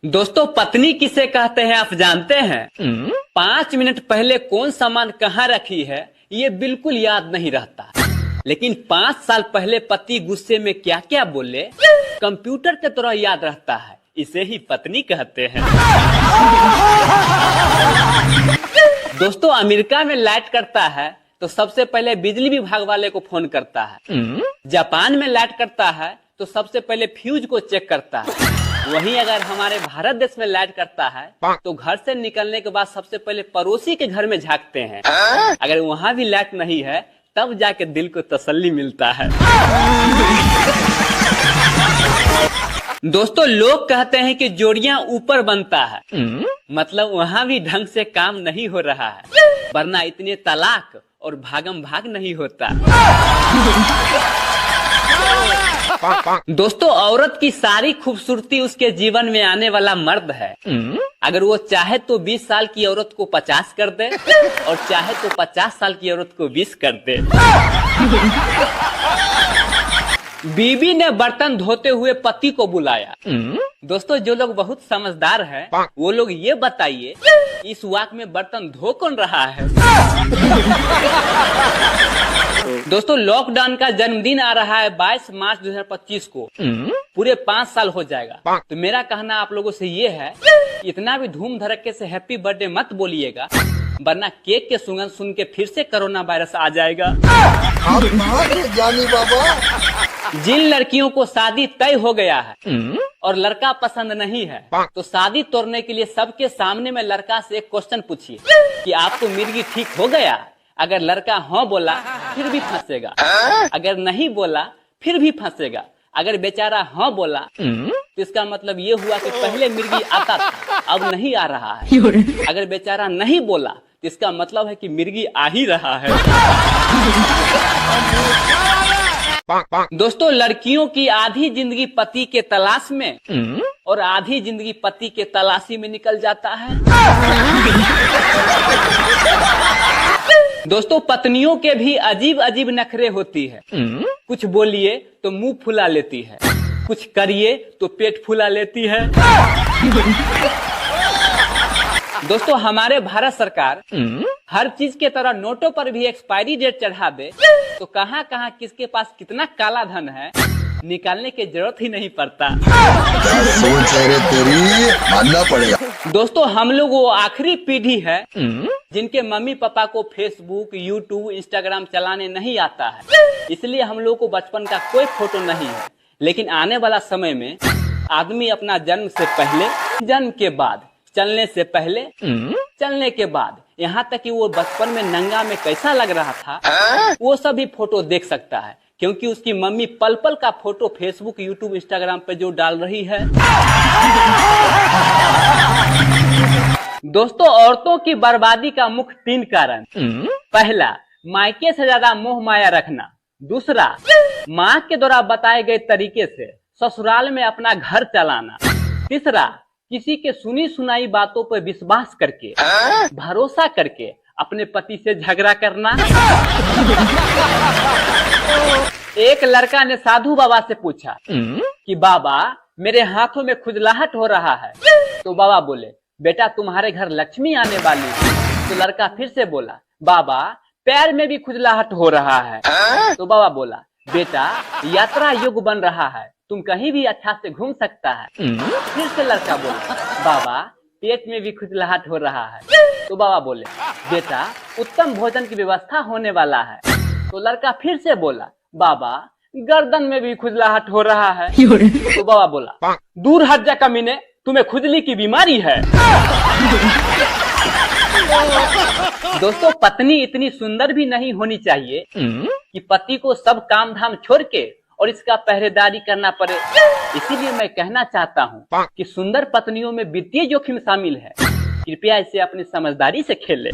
दोस्तों, पत्नी किसे कहते हैं आप जानते हैं? 5 मिनट पहले कौन सामान कहाँ रखी है ये बिल्कुल याद नहीं रहता, लेकिन 5 साल पहले पति गुस्से में क्या क्या बोले कंप्यूटर के तरह याद रहता है। इसे ही पत्नी कहते हैं। दोस्तों, अमेरिका में लाइट कटता है तो सबसे पहले बिजली विभाग वाले को फोन करता है। जापान में लाइट कटता है तो सबसे पहले फ्यूज को चेक करता है। वहीं अगर हमारे भारत देश में लाइट कटता है तो घर से निकलने के बाद सबसे पहले पड़ोसी के घर में झांकते हैं। अगर वहाँ भी लाइट नहीं है तब जाके दिल को तसल्ली मिलता है। दोस्तों, लोग कहते हैं कि जोड़ियां ऊपर बनता है, मतलब वहाँ भी ढंग से काम नहीं हो रहा है, वरना इतने तलाक और भागम भाग नहीं होता। दोस्तों, औरत की सारी खूबसूरती उसके जीवन में आने वाला मर्द है। अगर वो चाहे तो 20 साल की औरत को 50 कर दे और चाहे तो 50 साल की औरत को 20 कर दे। बीवी ने बर्तन धोते हुए पति को बुलाया। दोस्तों, जो लोग बहुत समझदार हैं, वो लोग ये बताइए इस वाक में बर्तन धो कौन रहा है? दोस्तों, लॉकडाउन का जन्मदिन आ रहा है 22 मार्च 2025 को। पूरे 5 साल हो जाएगा। तो मेरा कहना आप लोगों से ये है, इतना भी धूम धड़के से हैप्पी बर्थडे मत बोलिएगा, वरना केक के सुगंध सुन के फिर से कोरोना वायरस आ जाएगा। जानी बाबा, जिन लड़कियों को शादी तय हो गया है और लड़का पसंद नहीं है, तो शादी तोड़ने के लिए सबके सामने में लड़का से एक क्वेश्चन पूछिए कि आपको मिर्गी ठीक हो गया? अगर लड़का हाँ बोला फिर भी फंसेगा, अगर नहीं बोला फिर भी फंसेगा। अगर बेचारा हाँ बोला तो इसका मतलब ये हुआ कि पहले मिर्गी आता था, अब नहीं आ रहा है। अगर बेचारा नहीं बोला तो इसका मतलब है कि मिर्गी आ ही रहा है। दोस्तों, लड़कियों की आधी जिंदगी पति के तलाश में और आधी जिंदगी पति के तलाशी में निकल जाता है। दोस्तों, पत्नियों के भी अजीब अजीब नखरे होती है। कुछ बोलिए तो मुंह फुला लेती है, कुछ करिए तो पेट फुला लेती है। दोस्तों, हमारे भारत सरकार हर चीज के तरह नोटों पर भी एक्सपायरी डेट चढ़ा दे तो कहाँ कहाँ किसके पास कितना काला धन है निकालने की जरूरत ही नहीं पड़ता। सोच है तेरी, मानना पड़ेगा। दोस्तों, हम लोग वो आखिरी पीढ़ी है जिनके मम्मी पापा को फेसबुक, यूट्यूब, इंस्टाग्राम चलाने नहीं आता है, इसलिए हम लोग को बचपन का कोई फोटो नहीं है। लेकिन आने वाला समय में आदमी अपना जन्म से पहले, जन्म के बाद, चलने से पहले, चलने के बाद, यहाँ तक कि वो बचपन में नंगा में कैसा लग रहा था वो सभी फोटो देख सकता है, क्योंकि उसकी मम्मी पल पल का फोटो फेसबुक, यूट्यूब, इंस्टाग्राम पे जो डाल रही है। दोस्तों, औरतों की बर्बादी का मुख्य 3 कारण। पहला, मायके से ज्यादा मोह माया रखना। दूसरा, माँ के द्वारा बताए गए तरीके से ससुराल में अपना घर चलाना। तीसरा, किसी के सुनी सुनाई बातों पर विश्वास करके, भरोसा करके अपने पति से झगड़ा करना। एक लड़का ने साधु बाबा से पूछा कि बाबा, मेरे हाथों में खुजलाहट हो रहा है। तो बाबा बोले, बेटा तुम्हारे घर लक्ष्मी आने वाली है। तो लड़का फिर से बोला, बाबा पैर में भी खुजलाहट हो रहा है। तो बाबा बोला, बेटा यात्रा युग बन रहा है, तुम कहीं भी अच्छा से घूम सकता है। फिर से लड़का बोला, बाबा पेट में भी खुजलाहट हो रहा है। तो बाबा बोले, बेटा उत्तम भोजन की व्यवस्था होने वाला है। तो लड़का फिर से बोला, बाबा गर्दन में भी खुजलाहट हो रहा है। तो बाबा बोला, दूर हट जा कमीने, तुम्हें खुजली की बीमारी है। दोस्तों, पत्नी इतनी सुंदर भी नहीं होनी चाहिए कि पति को सब काम धाम छोड़ के और इसका पहरेदारी करना पड़े। इसीलिए मैं कहना चाहता हूँ कि सुंदर पत्नियों में वित्तीय जोखिम शामिल है, कृपया इसे अपनी समझदारी से खेलें।